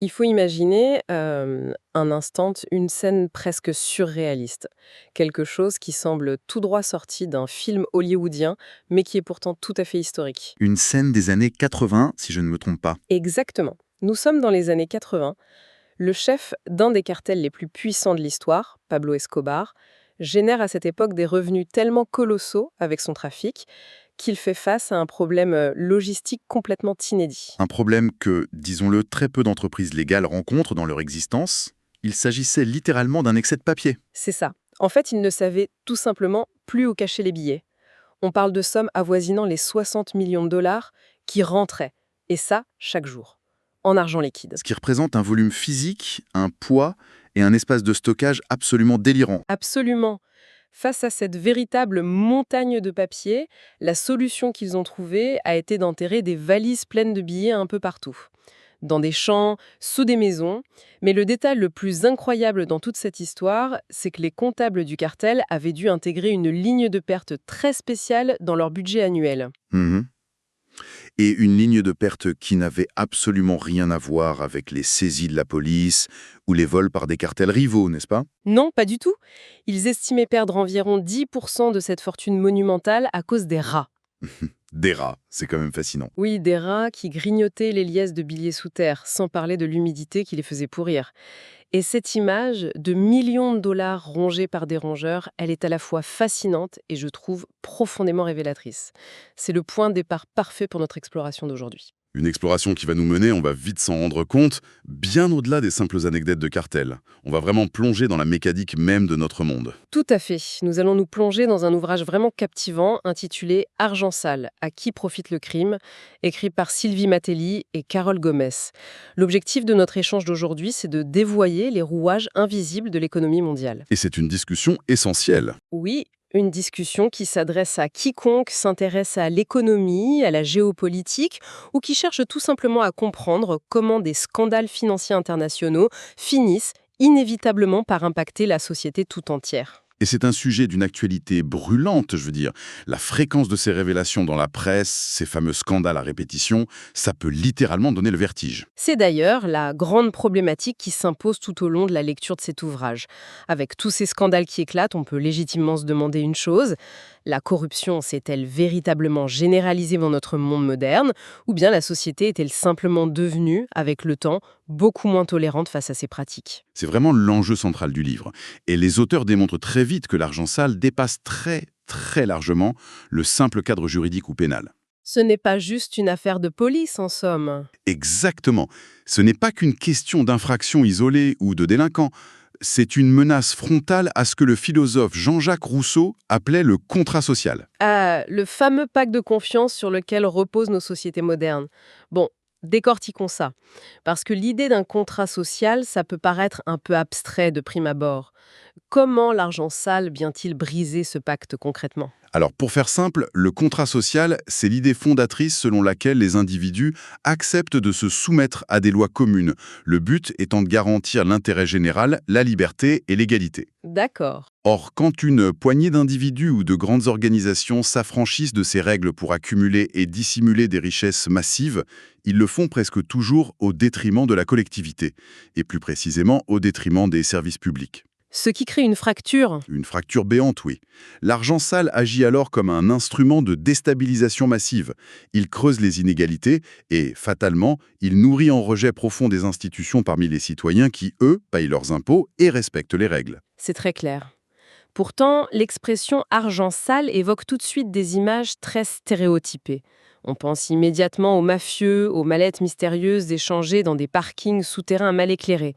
Il faut imaginer, un instant, une scène presque surréaliste. Quelque chose qui semble tout droit sorti d'un film hollywoodien, mais qui est pourtant tout à fait historique. Une scène des années 80, si je ne me trompe pas. Exactement. Nous sommes dans les années 80. Le chef d'un des cartels les plus puissants de l'histoire, Pablo Escobar, génère à cette époque des revenus tellement colossaux avec son trafic qu'il fait face à un problème logistique complètement inédit. Un problème que, disons-le, très peu d'entreprises légales rencontrent dans leur existence. Il s'agissait littéralement d'un excès de papier. C'est ça. En fait, il ne savait tout simplement plus où cacher les billets. On parle de sommes avoisinant les 60 millions de dollars qui rentraient, et ça, chaque jour, en argent liquide. Ce qui représente un volume physique, un poids et un espace de stockage absolument délirant. Absolument. Face à cette véritable montagne de papier, la solution qu'ils ont trouvée a été d'enterrer des valises pleines de billets un peu partout. Dans des champs, sous des maisons. Mais le détail le plus incroyable dans toute cette histoire, c'est que les comptables du cartel avaient dû intégrer une ligne de perte très spéciale dans leur budget annuel. Mhm. Et une ligne de perte qui n'avait absolument rien à voir avec les saisies de la police ou les vols par des cartels rivaux, n'est-ce pas? Non, pas du tout. Ils estimaient perdre environ 10% de cette fortune monumentale à cause des rats. Des rats, c'est quand même fascinant. Oui, des rats qui grignotaient les liesses de billets sous terre, sans parler de l'humidité qui les faisait pourrir. Et cette image de millions de dollars rongés par des rongeurs, elle est à la fois fascinante et je trouve profondément révélatrice. C'est le point de départ parfait pour notre exploration d'aujourd'hui. Une exploration qui va nous mener, on va vite s'en rendre compte, bien au-delà des simples anecdotes de cartel. On va vraiment plonger dans la mécanique même de notre monde. Tout à fait. Nous allons nous plonger dans un ouvrage vraiment captivant intitulé Argent sale, à qui profite le crime, écrit par Sylvie Matelli et Carole Gomez. L'objectif de notre échange d'aujourd'hui, c'est de dévoyer les rouages invisibles de l'économie mondiale. Et c'est une discussion essentielle. Oui, une discussion qui s'adresse à quiconque s'intéresse à l'économie, à la géopolitique, ou qui cherche tout simplement à comprendre comment des scandales financiers internationaux finissent inévitablement par impacter la société tout entière. Et c'est un sujet d'une actualité brûlante, je veux dire. La fréquence de ces révélations dans la presse, ces fameux scandales à répétition, ça peut littéralement donner le vertige. C'est d'ailleurs la grande problématique qui s'impose tout au long de la lecture de cet ouvrage. Avec tous ces scandales qui éclatent, on peut légitimement se demander une chose: la corruption s'est-elle véritablement généralisée dans notre monde moderne, ou bien la société est-elle simplement devenue, avec le temps, beaucoup moins tolérante face à ces pratiques? C'est vraiment l'enjeu central du livre. Et les auteurs démontrent très vite que l'argent sale dépasse très largement le simple cadre juridique ou pénal. Ce n'est pas juste une affaire de police, en somme. Exactement. Ce n'est pas qu'une question d'infraction isolée ou de délinquant. C'est une menace frontale à ce que le philosophe Jean-Jacques Rousseau appelait le contrat social. Ah, le fameux pacte de confiance sur lequel reposent nos sociétés modernes. Bon, décortiquons ça. Parce que l'idée d'un contrat social, ça peut paraître un peu abstrait de prime abord. Comment l'argent sale vient-il briser ce pacte concrètement? Alors pour faire simple, le contrat social, c'est l'idée fondatrice selon laquelle les individus acceptent de se soumettre à des lois communes, le but étant de garantir l'intérêt général, la liberté et l'égalité. D'accord. Or, quand une poignée d'individus ou de grandes organisations s'affranchissent de ces règles pour accumuler et dissimuler des richesses massives, ils le font presque toujours au détriment de la collectivité, et plus précisément au détriment des services publics. Ce qui crée une fracture. Une fracture béante, oui. L'argent sale agit alors comme un instrument de déstabilisation massive. Il creuse les inégalités et, fatalement, il nourrit en rejet profond des institutions parmi les citoyens qui, eux, payent leurs impôts et respectent les règles. C'est très clair. Pourtant, l'expression argent sale évoque tout de suite des images très stéréotypées. On pense immédiatement aux mafieux, aux mallettes mystérieuses échangées dans des parkings souterrains mal éclairés.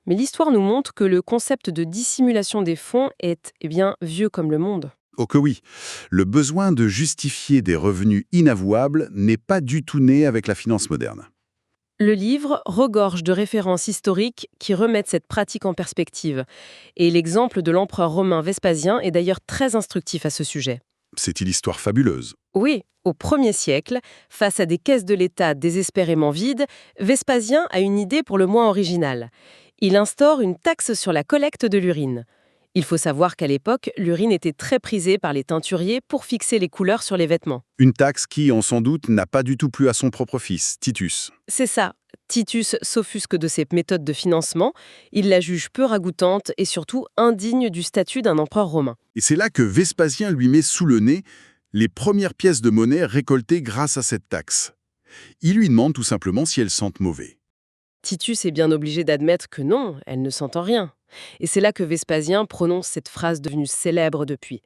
Mais l'histoire nous montre que le concept de dissimulation des fonds est, vieux comme le monde. Oh que oui, le besoin de justifier des revenus inavouables n'est pas du tout né avec la finance moderne. Le livre regorge de références historiques qui remettent cette pratique en perspective. Et l'exemple de l'empereur romain Vespasien est d'ailleurs très instructif à ce sujet. C'est une histoire fabuleuse. Oui, au 1er siècle, face à des caisses de l'État désespérément vides, Vespasien a une idée pour le moins originale. Il instaure une taxe sur la collecte de l'urine. Il faut savoir qu'à l'époque, l'urine était très prisée par les teinturiers pour fixer les couleurs sur les vêtements. Une taxe qui, en sans doute, n'a pas du tout plu à son propre fils, Titus. C'est ça. Titus s'offusque de ces méthodes de financement, il la juge peu ragoûtante et surtout indigne du statut d'un empereur romain. Et c'est là que Vespasien lui met sous le nez les premières pièces de monnaie récoltées grâce à cette taxe. Il lui demande tout simplement si elles sentent mauvais. Titus est bien obligé d'admettre que non, elle ne s'entend rien. Et c'est là que Vespasien prononce cette phrase devenue célèbre depuis.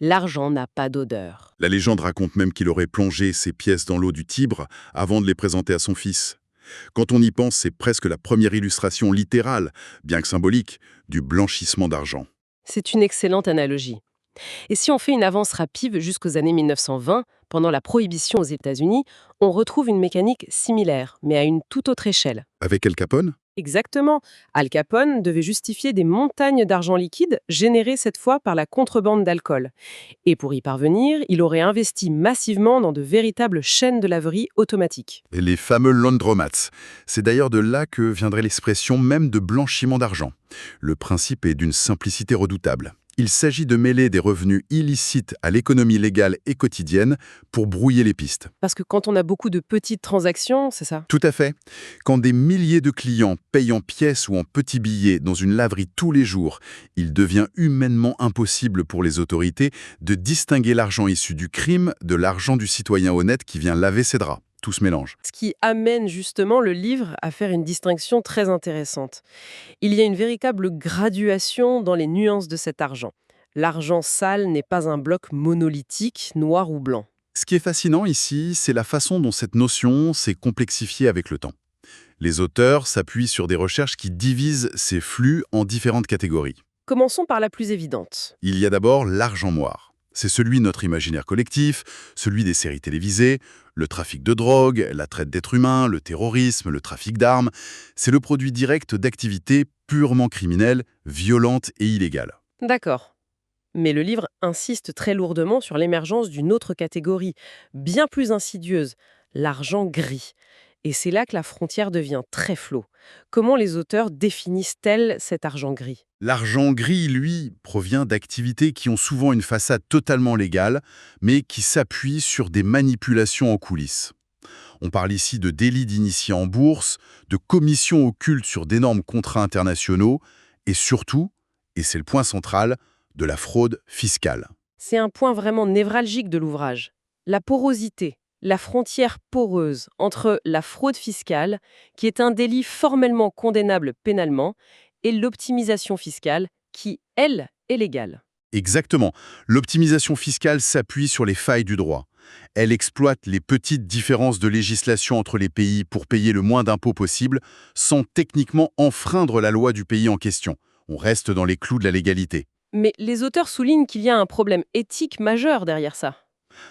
L'argent n'a pas d'odeur. La légende raconte même qu'il aurait plongé ces pièces dans l'eau du Tibre avant de les présenter à son fils. Quand on y pense, c'est presque la première illustration littérale, bien que symbolique, du blanchissement d'argent. C'est une excellente analogie. Et si on fait une avance rapide jusqu'aux années 1920, pendant la Prohibition aux États-Unis, on retrouve une mécanique similaire, mais à une toute autre échelle. Avec Al Capone? Exactement. Al Capone devait justifier des montagnes d'argent liquide générées cette fois par la contrebande d'alcool. Et pour y parvenir, il aurait investi massivement dans de véritables chaînes de laverie automatiques. Et les fameux laundromats. C'est d'ailleurs de là que viendrait l'expression même de blanchiment d'argent. Le principe est d'une simplicité redoutable. Il s'agit de mêler des revenus illicites à l'économie légale et quotidienne pour brouiller les pistes. Parce que quand on a beaucoup de petites transactions, c'est ça. Tout à fait. Quand des milliers de clients payent en pièces ou en petits billets dans une laverie tous les jours, il devient humainement impossible pour les autorités de distinguer l'argent issu du crime de l'argent du citoyen honnête qui vient laver ses draps. Tout se mélange. Ce qui amène justement le livre à faire une distinction très intéressante. Il y a une véritable graduation dans les nuances de cet argent. L'argent sale n'est pas un bloc monolithique, noir ou blanc. Ce qui est fascinant ici, c'est la façon dont cette notion s'est complexifiée avec le temps. Les auteurs s'appuient sur des recherches qui divisent ces flux en différentes catégories. Commençons par la plus évidente. Il y a d'abord l'argent noir. C'est celui de notre imaginaire collectif, celui des séries télévisées, le trafic de drogue, la traite d'êtres humains, le terrorisme, le trafic d'armes. C'est le produit direct d'activités purement criminelles, violentes et illégales. D'accord. Mais le livre insiste très lourdement sur l'émergence d'une autre catégorie, bien plus insidieuse, l'argent gris. Et c'est là que la frontière devient très floue. Comment les auteurs définissent-elles cet argent gris? L'argent gris, lui, provient d'activités qui ont souvent une façade totalement légale, mais qui s'appuient sur des manipulations en coulisses. On parle ici de délits d'initiés en bourse, de commissions occultes sur d'énormes contrats internationaux, et surtout, et c'est le point central, de la fraude fiscale. C'est un point vraiment névralgique de l'ouvrage. La porosité, la frontière poreuse entre la fraude fiscale, qui est un délit formellement condamnable pénalement, et l'optimisation fiscale, qui, elle, est légale. Exactement. L'optimisation fiscale s'appuie sur les failles du droit. Elle exploite les petites différences de législation entre les pays pour payer le moins d'impôts possible, sans techniquement enfreindre la loi du pays en question. On reste dans les clous de la légalité. Mais les auteurs soulignent qu'il y a un problème éthique majeur derrière ça.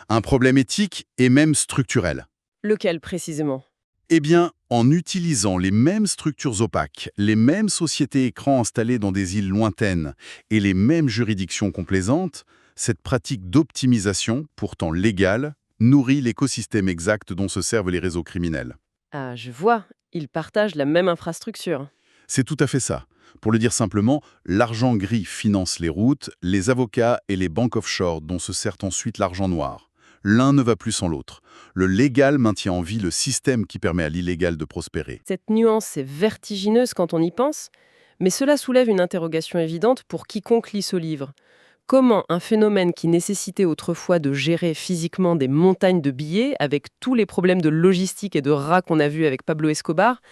Un problème éthique et même structurel. Lequel précisément? Eh bien, en utilisant les mêmes structures opaques, les mêmes sociétés écrans installées dans des îles lointaines et les mêmes juridictions complaisantes, cette pratique d'optimisation, pourtant légale, nourrit l'écosystème exact dont se servent les réseaux criminels. Ah, je vois, ils partagent la même infrastructure. C'est tout à fait ça. Pour le dire simplement, l'argent gris finance les routes, les avocats et les banques offshore dont se sert ensuite l'argent noir. L'un ne va plus sans l'autre. Le légal maintient en vie le système qui permet à l'illégal de prospérer. Cette nuance est vertigineuse quand on y pense, mais cela soulève une interrogation évidente pour quiconque lit ce livre. Comment un phénomène qui nécessitait autrefois de gérer physiquement des montagnes de billets, avec tous les problèmes de logistique et de rats qu'on a vus avec Pablo Escobar,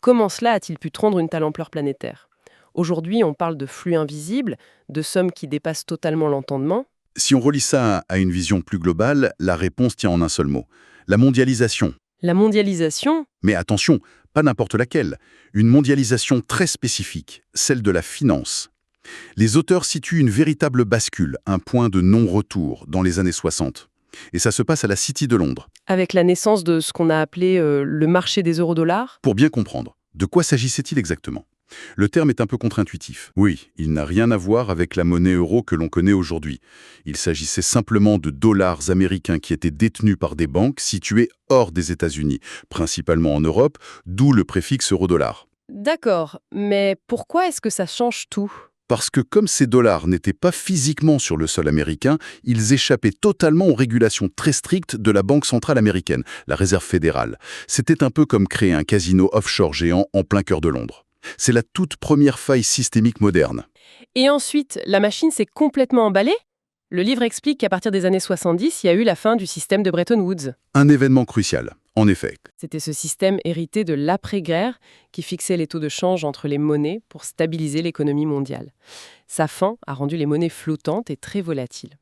comment cela a-t-il pu prendre une telle ampleur planétaire? Aujourd'hui, on parle de flux invisibles, de sommes qui dépassent totalement l'entendement. Si on relie ça à une vision plus globale, la réponse tient en un seul mot. La mondialisation. La mondialisation, Mais attention, pas n'importe laquelle. Une mondialisation très spécifique, celle de la finance. Les auteurs situent une véritable bascule, un point de non-retour dans les années 60. Et ça se passe à la City de Londres. avec la naissance de ce qu'on a appelé le marché des euro-dollars. Pour bien comprendre, de quoi s'agissait-il exactement? Le terme est un peu contre-intuitif. Oui, il n'a rien à voir avec la monnaie euro que l'on connaît aujourd'hui. Il s'agissait simplement de dollars américains qui étaient détenus par des banques situées hors des États-Unis, principalement en Europe, d'où le préfixe euro-dollar. D'accord, mais pourquoi est-ce que ça change tout? Parce que comme ces dollars n'étaient pas physiquement sur le sol américain, ils échappaient totalement aux régulations très strictes de la Banque centrale américaine, la Réserve fédérale. C'était un peu comme créer un casino offshore géant en plein cœur de Londres. C'est la toute première faille systémique moderne. Et ensuite, la machine s'est complètement emballée? Le livre explique qu'à partir des années 70, il y a eu la fin du système de Bretton Woods. Un événement crucial, en effet. C'était ce système hérité de l'après-guerre qui fixait les taux de change entre les monnaies pour stabiliser l'économie mondiale. Sa fin a rendu les monnaies flottantes et très volatiles.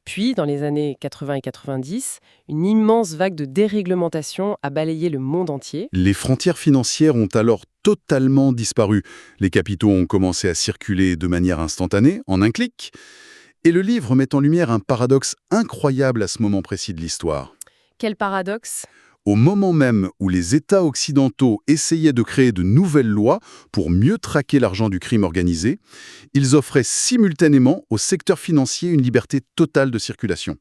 Puis, dans les années 80 et 90, une immense vague de déréglementation a balayé le monde entier. Les frontières financières ont alors totalement disparu. Les capitaux ont commencé à circuler de manière instantanée, en un clic. Et le livre met en lumière un paradoxe incroyable à ce moment précis de l'histoire. Quel paradoxe! Au moment même où les États occidentaux essayaient de créer de nouvelles lois pour mieux traquer l'argent du crime organisé, ils offraient simultanément au secteur financier une liberté totale de circulation.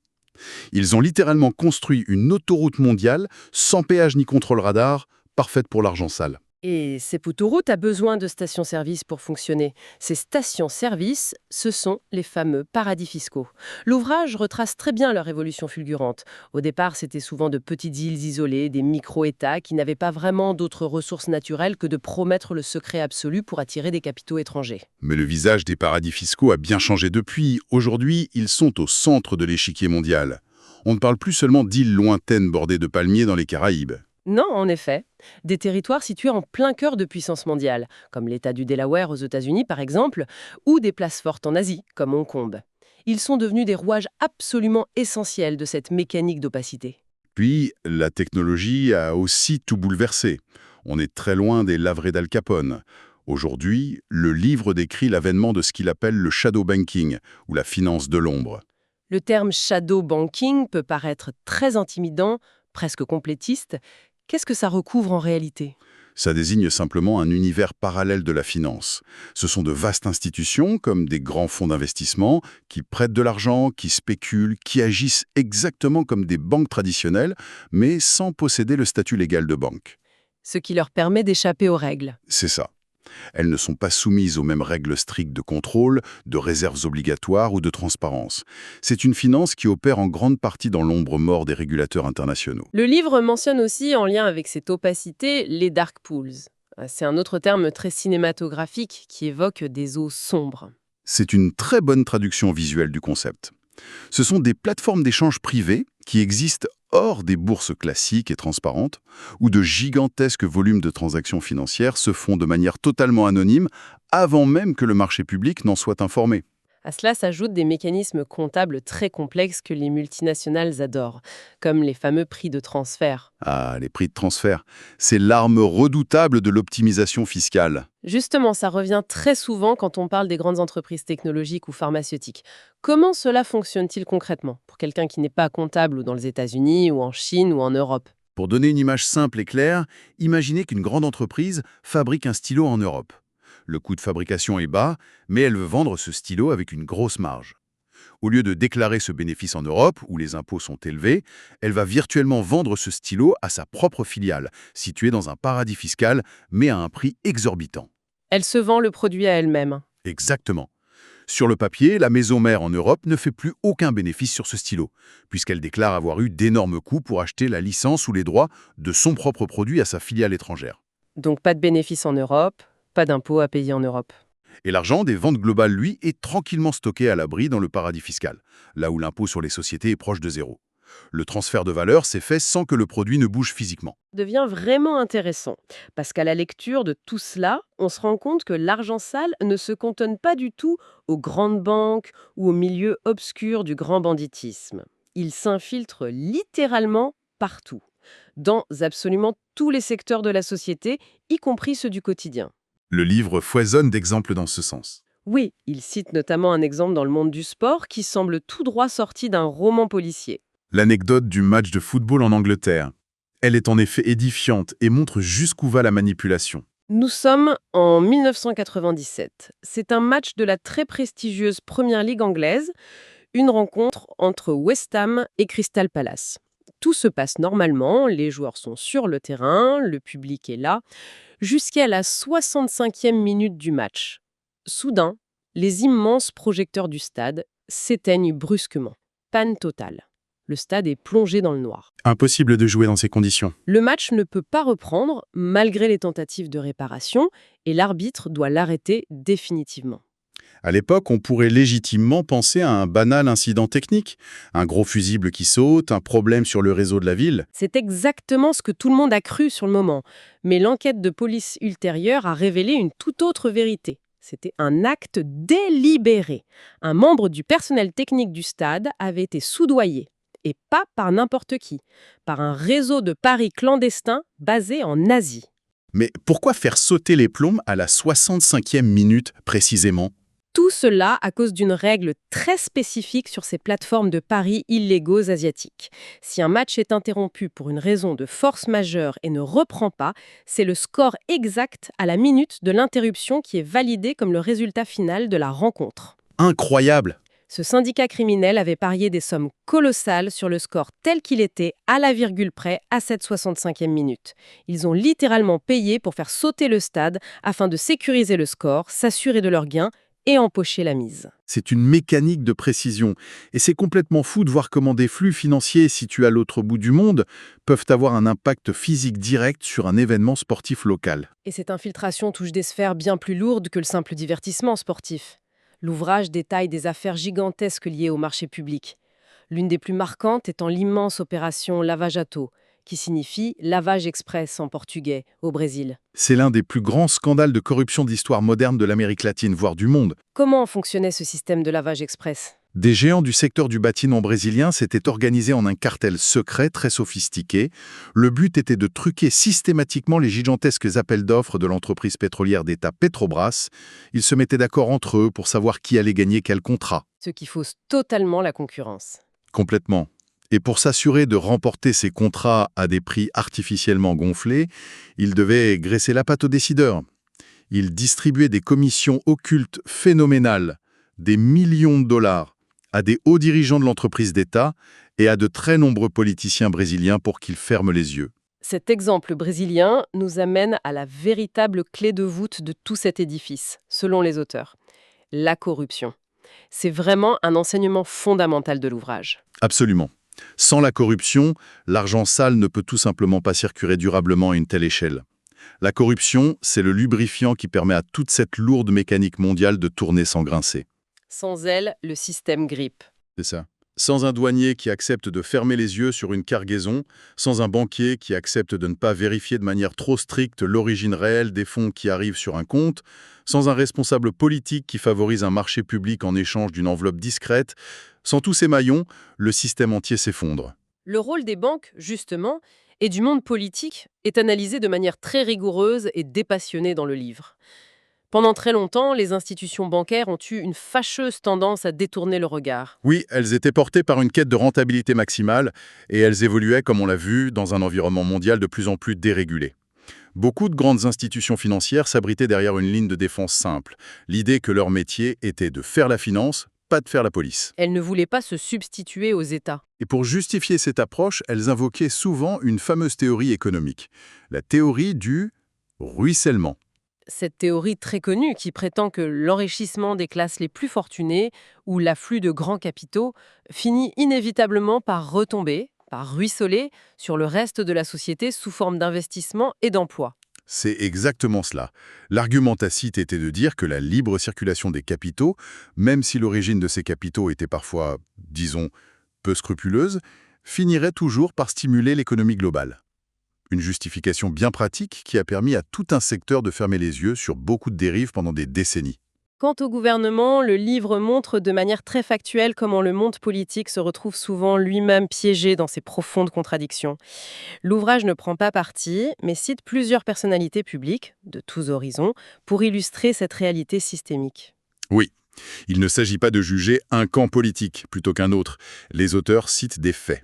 Ils ont littéralement construit une autoroute mondiale sans péage ni contrôle radar, parfaite pour l'argent sale. Et cette autoroute a besoin de stations-service pour fonctionner. Ces stations-service, ce sont les fameux paradis fiscaux. L'ouvrage retrace très bien leur évolution fulgurante. Au départ, c'était souvent de petites îles isolées, des micro-États qui n'avaient pas vraiment d'autres ressources naturelles que de promettre le secret absolu pour attirer des capitaux étrangers. Mais le visage des paradis fiscaux a bien changé depuis. Aujourd'hui, ils sont au centre de l'échiquier mondial. On ne parle plus seulement d'îles lointaines bordées de palmiers dans les Caraïbes. Non, en effet. Des territoires situés en plein cœur de puissance mondiale, comme l'État du Delaware aux États-Unis par exemple, ou des places fortes en Asie, comme Hong Kong. Ils sont devenus des rouages absolument essentiels de cette mécanique d'opacité. Puis, la technologie a aussi tout bouleversé. On est très loin des lavrets d'Al Capone. Aujourd'hui, le livre décrit l'avènement de ce qu'il appelle le shadow banking, ou la finance de l'ombre. Le terme shadow banking peut paraître très intimidant, presque complétiste. Qu'est-ce que ça recouvre en réalité? Ça désigne simplement un univers parallèle de la finance. Ce sont de vastes institutions, comme des grands fonds d'investissement, qui prêtent de l'argent, qui spéculent, qui agissent exactement comme des banques traditionnelles, mais sans posséder le statut légal de banque. Ce qui leur permet d'échapper aux règles. C'est ça. Elles ne sont pas soumises aux mêmes règles strictes de contrôle, de réserves obligatoires ou de transparence. C'est une finance qui opère en grande partie dans l'ombre mort des régulateurs internationaux. Le livre mentionne aussi, en lien avec cette opacité, les dark pools. C'est un autre terme très cinématographique qui évoque des eaux sombres. C'est une très bonne traduction visuelle du concept. Ce sont des plateformes d'échange privées qui existent hors des bourses classiques et transparentes, où de gigantesques volumes de transactions financières se font de manière totalement anonyme avant même que le marché public n'en soit informé. À cela s'ajoutent des mécanismes comptables très complexes que les multinationales adorent, comme les fameux prix de transfert. Ah, les prix de transfert, c'est l'arme redoutable de l'optimisation fiscale. Justement, ça revient très souvent quand on parle des grandes entreprises technologiques ou pharmaceutiques. Comment cela fonctionne-t-il concrètement pour quelqu'un qui n'est pas comptable ou dans les États-Unis ou en Chine ou en Europe? Pour donner une image simple et claire, imaginez qu'une grande entreprise fabrique un stylo en Europe. Le coût de fabrication est bas, mais elle veut vendre ce stylo avec une grosse marge. Au lieu de déclarer ce bénéfice en Europe, où les impôts sont élevés, elle va virtuellement vendre ce stylo à sa propre filiale, située dans un paradis fiscal, mais à un prix exorbitant. Elle se vend le produit à elle-même. Exactement. Sur le papier, la maison mère en Europe ne fait plus aucun bénéfice sur ce stylo, puisqu'elle déclare avoir eu d'énormes coûts pour acheter la licence ou les droits de son propre produit à sa filiale étrangère. Donc pas de bénéfice en Europe, pas d'impôts à payer en Europe. Et l'argent des ventes globales, lui, est tranquillement stocké à l'abri dans le paradis fiscal, là où l'impôt sur les sociétés est proche de zéro. Le transfert de valeur s'est fait sans que le produit ne bouge physiquement. Devient vraiment intéressant, parce qu'à la lecture de tout cela, on se rend compte que l'argent sale ne se cantonne pas du tout aux grandes banques ou au milieu obscur du grand banditisme. Il s'infiltre littéralement partout, dans absolument tous les secteurs de la société, y compris ceux du quotidien. Le livre foisonne d'exemples dans ce sens. Oui, il cite notamment un exemple dans le monde du sport qui semble tout droit sorti d'un roman policier. L'anecdote du match de football en Angleterre. Elle est en effet édifiante et montre jusqu'où va la manipulation. Nous sommes en 1997. C'est un match de la très prestigieuse Première Ligue anglaise, une rencontre entre West Ham et Crystal Palace. Tout se passe normalement, les joueurs sont sur le terrain, le public est là, jusqu'à la 65e minute du match. Soudain, les immenses projecteurs du stade s'éteignent brusquement. Panne totale. Le stade est plongé dans le noir. Impossible de jouer dans ces conditions. Le match ne peut pas reprendre malgré les tentatives de réparation et l'arbitre doit l'arrêter définitivement. À l'époque, on pourrait légitimement penser à un banal incident technique. Un gros fusible qui saute, un problème sur le réseau de la ville. C'est exactement ce que tout le monde a cru sur le moment. Mais l'enquête de police ultérieure a révélé une toute autre vérité. C'était un acte délibéré. Un membre du personnel technique du stade avait été soudoyé. Et pas par n'importe qui, par un réseau de paris clandestins basé en Asie. Mais pourquoi faire sauter les plombs à la 65e minute précisément? Tout cela à cause d'une règle très spécifique sur ces plateformes de paris illégaux asiatiques. Si un match est interrompu pour une raison de force majeure et ne reprend pas, c'est le score exact à la minute de l'interruption qui est validé comme le résultat final de la rencontre. Incroyable! Ce syndicat criminel avait parié des sommes colossales sur le score tel qu'il était, à la virgule près, à cette 65e minute. Ils ont littéralement payé pour faire sauter le stade afin de sécuriser le score, s'assurer de leur gain et empocher la mise. C'est une mécanique de précision. Et c'est complètement fou de voir comment des flux financiers situés à l'autre bout du monde peuvent avoir un impact physique direct sur un événement sportif local. Et cette infiltration touche des sphères bien plus lourdes que le simple divertissement sportif. L'ouvrage détaille des affaires gigantesques liées au marché public. L'une des plus marquantes étant l'immense opération Lava Jato, qui signifie lavage express en portugais, au Brésil. C'est l'un des plus grands scandales de corruption d'histoire moderne de l'Amérique latine, voire du monde. Comment fonctionnait ce système de lavage express ? Des géants du secteur du bâtiment brésilien s'étaient organisés en un cartel secret très sophistiqué. Le but était de truquer systématiquement les gigantesques appels d'offres de l'entreprise pétrolière d'État Petrobras. Ils se mettaient d'accord entre eux pour savoir qui allait gagner quel contrat. Ce qui fausse totalement la concurrence. Complètement. Et pour s'assurer de remporter ces contrats à des prix artificiellement gonflés, ils devaient graisser la patte aux décideurs. Ils distribuaient des commissions occultes phénoménales, des millions de dollars, à des hauts dirigeants de l'entreprise d'État et à de très nombreux politiciens brésiliens pour qu'ils ferment les yeux. Cet exemple brésilien nous amène à la véritable clé de voûte de tout cet édifice, selon les auteurs. La corruption. C'est vraiment un enseignement fondamental de l'ouvrage. Absolument. Sans la corruption, l'argent sale ne peut tout simplement pas circuler durablement à une telle échelle. La corruption, c'est le lubrifiant qui permet à toute cette lourde mécanique mondiale de tourner sans grincer. Sans elle, le système grippe. C'est ça. Sans un douanier qui accepte de fermer les yeux sur une cargaison, sans un banquier qui accepte de ne pas vérifier de manière trop stricte l'origine réelle des fonds qui arrivent sur un compte, sans un responsable politique qui favorise un marché public en échange d'une enveloppe discrète, sans tous ces maillons, le système entier s'effondre. Le rôle des banques, justement, et du monde politique est analysé de manière très rigoureuse et dépassionnée dans le livre. Pendant très longtemps, les institutions bancaires ont eu une fâcheuse tendance à détourner le regard. Oui, elles étaient portées par une quête de rentabilité maximale et elles évoluaient, comme on l'a vu, dans un environnement mondial de plus en plus dérégulé. Beaucoup de grandes institutions financières s'abritaient derrière une ligne de défense simple, l'idée que leur métier était de faire la finance, pas de faire la police. Elles ne voulaient pas se substituer aux États. Et pour justifier cette approche, elles invoquaient souvent une fameuse théorie économique, la théorie du ruissellement. Cette théorie très connue qui prétend que l'enrichissement des classes les plus fortunées ou l'afflux de grands capitaux finit inévitablement par retomber, par ruisseler sur le reste de la société sous forme d'investissement et d'emploi. C'est exactement cela. L'argument tacite était de dire que la libre circulation des capitaux, même si l'origine de ces capitaux était parfois, disons, peu scrupuleuse, finirait toujours par stimuler l'économie globale. Une justification bien pratique qui a permis à tout un secteur de fermer les yeux sur beaucoup de dérives pendant des décennies. Quant au gouvernement, le livre montre de manière très factuelle comment le monde politique se retrouve souvent lui-même piégé dans ses profondes contradictions. L'ouvrage ne prend pas parti, mais cite plusieurs personnalités publiques, de tous horizons, pour illustrer cette réalité systémique. Oui, il ne s'agit pas de juger un camp politique plutôt qu'un autre. Les auteurs citent des faits.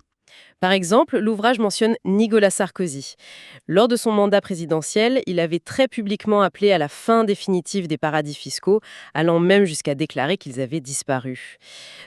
Par exemple, l'ouvrage mentionne Nicolas Sarkozy. Lors de son mandat présidentiel, il avait très publiquement appelé à la fin définitive des paradis fiscaux, allant même jusqu'à déclarer qu'ils avaient disparu.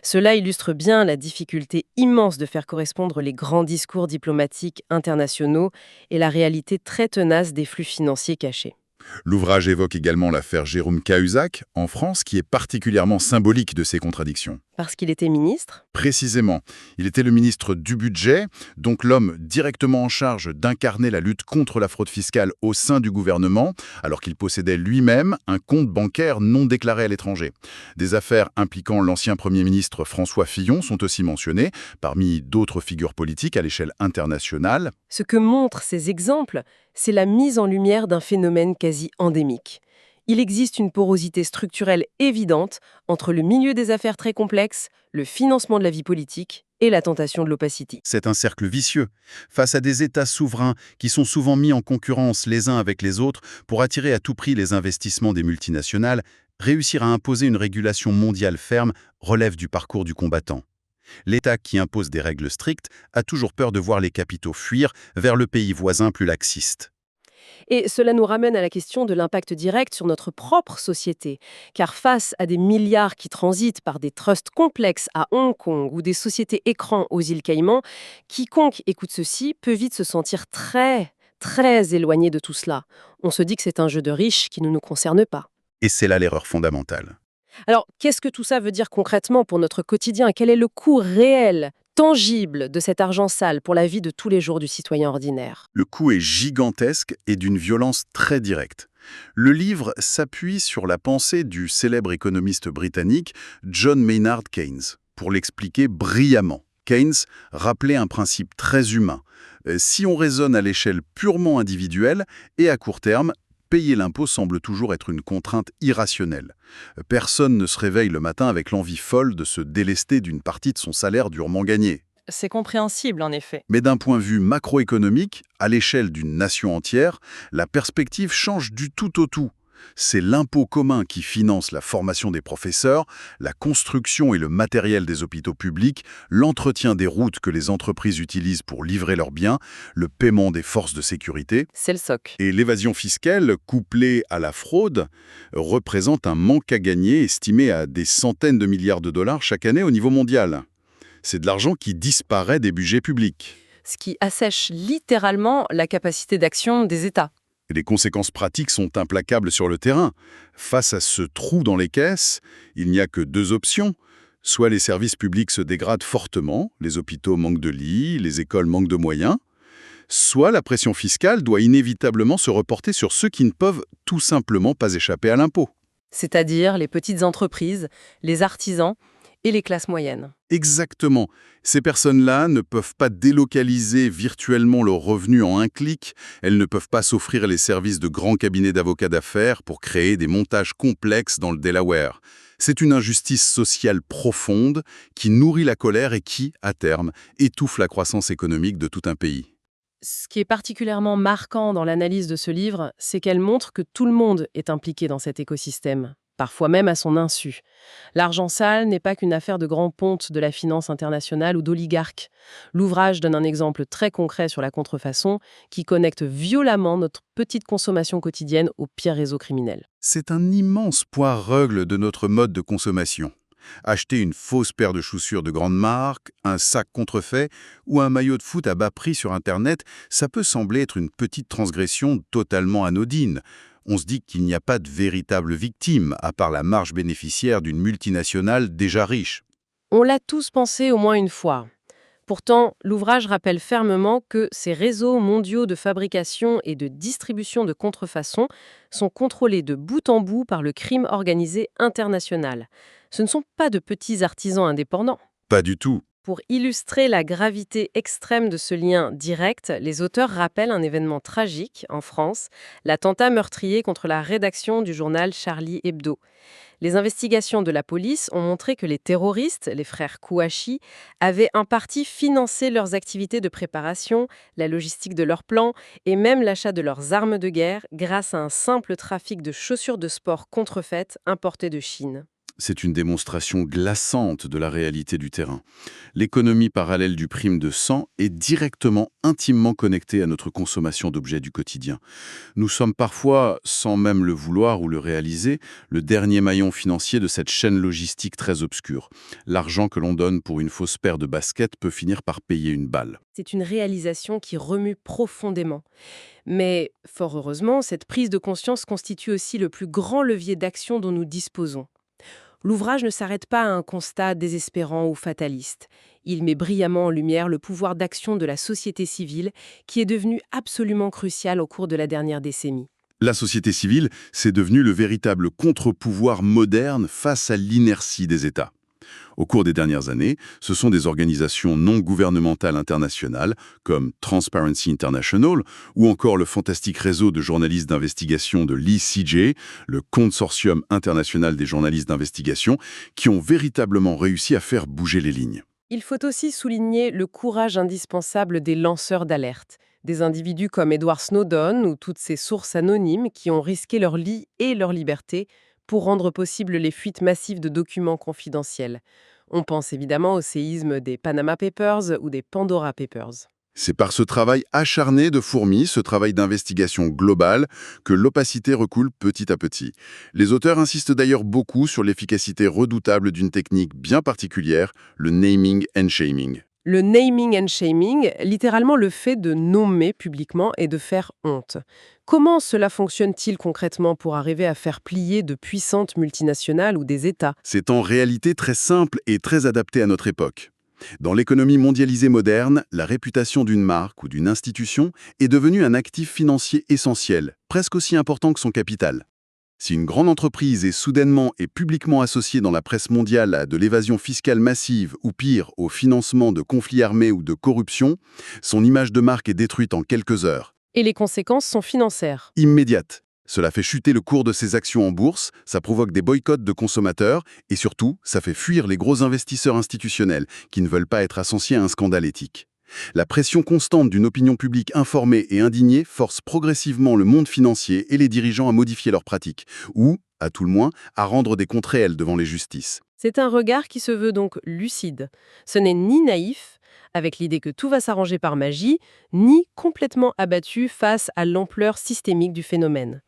Cela illustre bien la difficulté immense de faire correspondre les grands discours diplomatiques internationaux et la réalité très tenace des flux financiers cachés. L'ouvrage évoque également l'affaire Jérôme Cahuzac, en France, qui est particulièrement symbolique de ces contradictions. Parce qu'il était ministre? Précisément, il était le ministre du Budget, donc l'homme directement en charge d'incarner la lutte contre la fraude fiscale au sein du gouvernement, alors qu'il possédait lui-même un compte bancaire non déclaré à l'étranger. Des affaires impliquant l'ancien Premier ministre François Fillon sont aussi mentionnées, parmi d'autres figures politiques à l'échelle internationale. Ce que montrent ces exemples, c'est la mise en lumière d'un phénomène quasi endémique. Il existe une porosité structurelle évidente entre le milieu des affaires très complexes, le financement de la vie politique et la tentation de l'opacité. C'est un cercle vicieux. Face à des États souverains qui sont souvent mis en concurrence les uns avec les autres pour attirer à tout prix les investissements des multinationales, réussir à imposer une régulation mondiale ferme relève du parcours du combattant. L'État qui impose des règles strictes a toujours peur de voir les capitaux fuir vers le pays voisin plus laxiste. Et cela nous ramène à la question de l'impact direct sur notre propre société. Car face à des milliards qui transitent par des trusts complexes à Hong Kong ou des sociétés écrans aux îles Caïmans, quiconque écoute ceci peut vite se sentir très éloigné de tout cela. On se dit que c'est un jeu de riches qui ne nous concerne pas. Et c'est là l'erreur fondamentale. Alors, qu'est-ce que tout ça veut dire concrètement pour notre quotidien? Quel est le coût réel, tangible de cet argent sale pour la vie de tous les jours du citoyen ordinaire? Le coût est gigantesque et d'une violence très directe. Le livre s'appuie sur la pensée du célèbre économiste britannique John Maynard Keynes pour l'expliquer brillamment. Keynes rappelait un principe très humain. Si on raisonne à l'échelle purement individuelle et à court terme, payer l'impôt semble toujours être une contrainte irrationnelle. Personne ne se réveille le matin avec l'envie folle de se délester d'une partie de son salaire durement gagné. C'est compréhensible, en effet. Mais d'un point de vue macroéconomique, à l'échelle d'une nation entière, la perspective change du tout au tout. C'est l'impôt commun qui finance la formation des professeurs, la construction et le matériel des hôpitaux publics, l'entretien des routes que les entreprises utilisent pour livrer leurs biens, le paiement des forces de sécurité. C'est le soc. Et l'évasion fiscale, couplée à la fraude, représente un manque à gagner estimé à des centaines de milliards de dollars chaque année au niveau mondial. C'est de l'argent qui disparaît des budgets publics. Ce qui assèche littéralement la capacité d'action des États. Et les conséquences pratiques sont implacables sur le terrain. Face à ce trou dans les caisses, il n'y a que deux options. Soit les services publics se dégradent fortement, les hôpitaux manquent de lits, les écoles manquent de moyens, soit la pression fiscale doit inévitablement se reporter sur ceux qui ne peuvent tout simplement pas échapper à l'impôt. C'est-à-dire les petites entreprises, les artisans et les classes moyennes. Exactement. Ces personnes-là ne peuvent pas délocaliser virtuellement leurs revenus en un clic. Elles ne peuvent pas s'offrir les services de grands cabinets d'avocats d'affaires pour créer des montages complexes dans le Delaware. C'est une injustice sociale profonde qui nourrit la colère et qui, à terme, étouffe la croissance économique de tout un pays. Ce qui est particulièrement marquant dans l'analyse de ce livre, c'est qu'elle montre que tout le monde est impliqué dans cet écosystème, parfois même à son insu. L'argent sale n'est pas qu'une affaire de grands pontes de la finance internationale ou d'oligarques. L'ouvrage donne un exemple très concret sur la contrefaçon qui connecte violemment notre petite consommation quotidienne aux pires réseaux criminels. C'est un immense poids-règle de notre mode de consommation. Acheter une fausse paire de chaussures de grande marque, un sac contrefait ou un maillot de foot à bas prix sur Internet, ça peut sembler être une petite transgression totalement anodine. On se dit qu'il n'y a pas de véritable victime, à part la marge bénéficiaire d'une multinationale déjà riche. On l'a tous pensé au moins une fois. Pourtant, l'ouvrage rappelle fermement que ces réseaux mondiaux de fabrication et de distribution de contrefaçon sont contrôlés de bout en bout par le crime organisé international. Ce ne sont pas de petits artisans indépendants. Pas du tout. Pour illustrer la gravité extrême de ce lien direct, les auteurs rappellent un événement tragique en France, l'attentat meurtrier contre la rédaction du journal Charlie Hebdo. Les investigations de la police ont montré que les terroristes, les frères Kouachi, avaient en partie financé leurs activités de préparation, la logistique de leurs plans et même l'achat de leurs armes de guerre grâce à un simple trafic de chaussures de sport contrefaites importées de Chine. C'est une démonstration glaçante de la réalité du terrain. L'économie parallèle du prime de sang est directement, intimement connectée à notre consommation d'objets du quotidien. Nous sommes parfois, sans même le vouloir ou le réaliser, le dernier maillon financier de cette chaîne logistique très obscure. L'argent que l'on donne pour une fausse paire de baskets peut finir par payer une balle. C'est une réalisation qui remue profondément. Mais, fort heureusement, cette prise de conscience constitue aussi le plus grand levier d'action dont nous disposons. L'ouvrage ne s'arrête pas à un constat désespérant ou fataliste. Il met brillamment en lumière le pouvoir d'action de la société civile qui est devenu absolument crucial au cours de la dernière décennie. La société civile, c'est devenu le véritable contre-pouvoir moderne face à l'inertie des États. Au cours des dernières années, ce sont des organisations non gouvernementales internationales comme Transparency International ou encore le fantastique réseau de journalistes d'investigation de l'ECJ, le Consortium international des journalistes d'investigation, qui ont véritablement réussi à faire bouger les lignes. Il faut aussi souligner le courage indispensable des lanceurs d'alerte, des individus comme Edward Snowden ou toutes ces sources anonymes qui ont risqué leur vie et leur liberté pour rendre possible les fuites massives de documents confidentiels. On pense évidemment au séisme des Panama Papers ou des Pandora Papers. C'est par ce travail acharné de fourmis, ce travail d'investigation globale, que l'opacité recoule petit à petit. Les auteurs insistent d'ailleurs beaucoup sur l'efficacité redoutable d'une technique bien particulière, le naming and shaming. Le naming and shaming, littéralement le fait de nommer publiquement et de faire honte. Comment cela fonctionne-t-il concrètement pour arriver à faire plier de puissantes multinationales ou des États? C'est en réalité très simple et très adapté à notre époque. Dans l'économie mondialisée moderne, la réputation d'une marque ou d'une institution est devenue un actif financier essentiel, presque aussi important que son capital. Si une grande entreprise est soudainement et publiquement associée dans la presse mondiale à de l'évasion fiscale massive ou pire, au financement de conflits armés ou de corruption, son image de marque est détruite en quelques heures. Et les conséquences sont financières. Immédiate. Cela fait chuter le cours de ses actions en bourse, ça provoque des boycotts de consommateurs et surtout, ça fait fuir les gros investisseurs institutionnels qui ne veulent pas être associés à un scandale éthique. La pression constante d'une opinion publique informée et indignée force progressivement le monde financier et les dirigeants à modifier leurs pratiques, ou, à tout le moins, à rendre des comptes réels devant les justices. C'est un regard qui se veut donc lucide. Ce n'est ni naïf, avec l'idée que tout va s'arranger par magie, ni complètement abattu face à l'ampleur systémique du phénomène.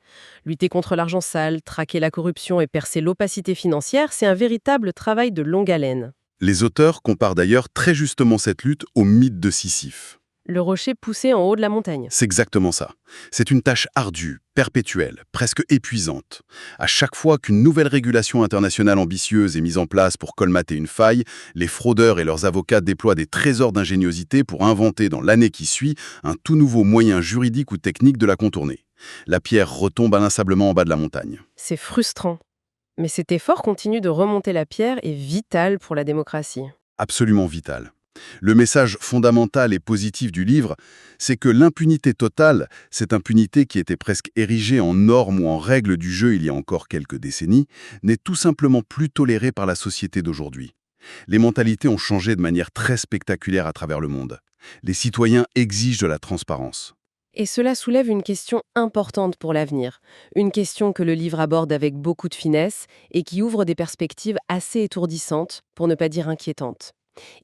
Lutter contre l'argent sale, traquer la corruption et percer l'opacité financière, c'est un véritable travail de longue haleine. Les auteurs comparent d'ailleurs très justement cette lutte au mythe de Sisyphe. Le rocher poussé en haut de la montagne. C'est exactement ça. C'est une tâche ardue, perpétuelle, presque épuisante. À chaque fois qu'une nouvelle régulation internationale ambitieuse est mise en place pour colmater une faille, les fraudeurs et leurs avocats déploient des trésors d'ingéniosité pour inventer dans l'année qui suit un tout nouveau moyen juridique ou technique de la contourner. La pierre retombe inlassablement en bas de la montagne. C'est frustrant. Mais cet effort continu de remonter la pierre est vital pour la démocratie. Absolument vital. Le message fondamental et positif du livre, c'est que l'impunité totale, cette impunité qui était presque érigée en norme ou en règle du jeu il y a encore quelques décennies, n'est tout simplement plus tolérée par la société d'aujourd'hui. Les mentalités ont changé de manière très spectaculaire à travers le monde. Les citoyens exigent de la transparence. Et cela soulève une question importante pour l'avenir. Une question que le livre aborde avec beaucoup de finesse et qui ouvre des perspectives assez étourdissantes, pour ne pas dire inquiétantes.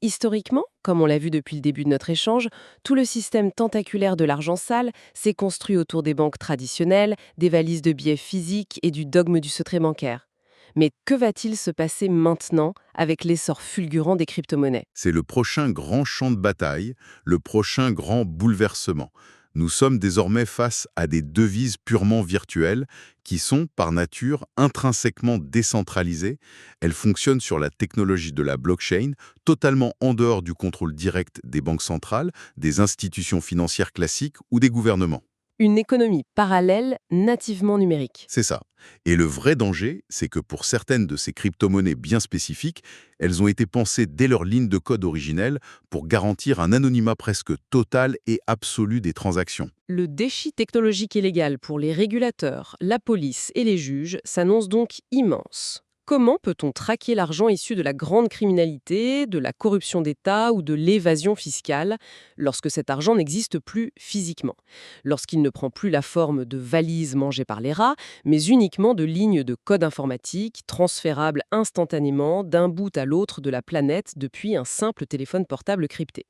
Historiquement, comme on l'a vu depuis le début de notre échange, tout le système tentaculaire de l'argent sale s'est construit autour des banques traditionnelles, des valises de billets physiques et du dogme du secret bancaire. Mais que va-t-il se passer maintenant avec l'essor fulgurant des crypto-monnaies? C'est le prochain grand champ de bataille, le prochain grand bouleversement. Nous sommes désormais face à des devises purement virtuelles qui sont, par nature, intrinsèquement décentralisées. Elles fonctionnent sur la technologie de la blockchain, totalement en dehors du contrôle direct des banques centrales, des institutions financières classiques ou des gouvernements. Une économie parallèle nativement numérique. C'est ça. Et le vrai danger, c'est que pour certaines de ces crypto-monnaies bien spécifiques, elles ont été pensées dès leur ligne de code originelle pour garantir un anonymat presque total et absolu des transactions. Le défi technologique et légal pour les régulateurs, la police et les juges s'annonce donc immense. Comment peut-on traquer l'argent issu de la grande criminalité, de la corruption d'État ou de l'évasion fiscale lorsque cet argent n'existe plus physiquement? Lorsqu'il ne prend plus la forme de valises mangées par les rats, mais uniquement de lignes de code informatique transférables instantanément d'un bout à l'autre de la planète depuis un simple téléphone portable crypté.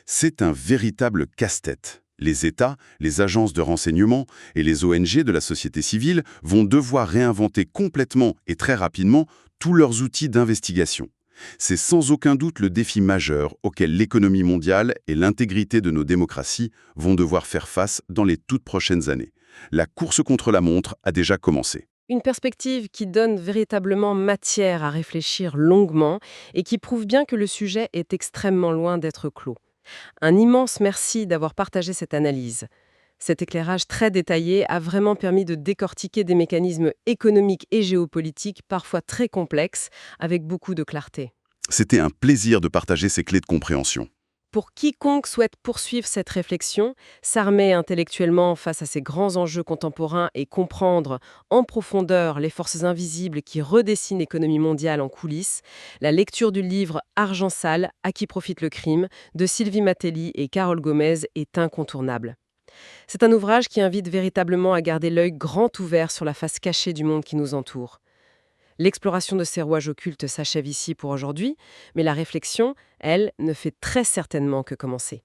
C'est un véritable casse-tête. Les États, les agences de renseignement et les ONG de la société civile vont devoir réinventer complètement et très rapidement tous leurs outils d'investigation. C'est sans aucun doute le défi majeur auquel l'économie mondiale et l'intégrité de nos démocraties vont devoir faire face dans les toutes prochaines années. La course contre la montre a déjà commencé. Une perspective qui donne véritablement matière à réfléchir longuement et qui prouve bien que le sujet est extrêmement loin d'être clos. Un immense merci d'avoir partagé cette analyse. Cet éclairage très détaillé a vraiment permis de décortiquer des mécanismes économiques et géopolitiques parfois très complexes, avec beaucoup de clarté. C'était un plaisir de partager ces clés de compréhension. Pour quiconque souhaite poursuivre cette réflexion, s'armer intellectuellement face à ces grands enjeux contemporains et comprendre en profondeur les forces invisibles qui redessinent l'économie mondiale en coulisses, la lecture du livre Argent sale, à qui profite le crime de Sylvie Matelli et Carole Gomez est incontournable. C'est un ouvrage qui invite véritablement à garder l'œil grand ouvert sur la face cachée du monde qui nous entoure. L'exploration de ces rouages occultes s'achève ici pour aujourd'hui, mais la réflexion, elle, ne fait très certainement que commencer.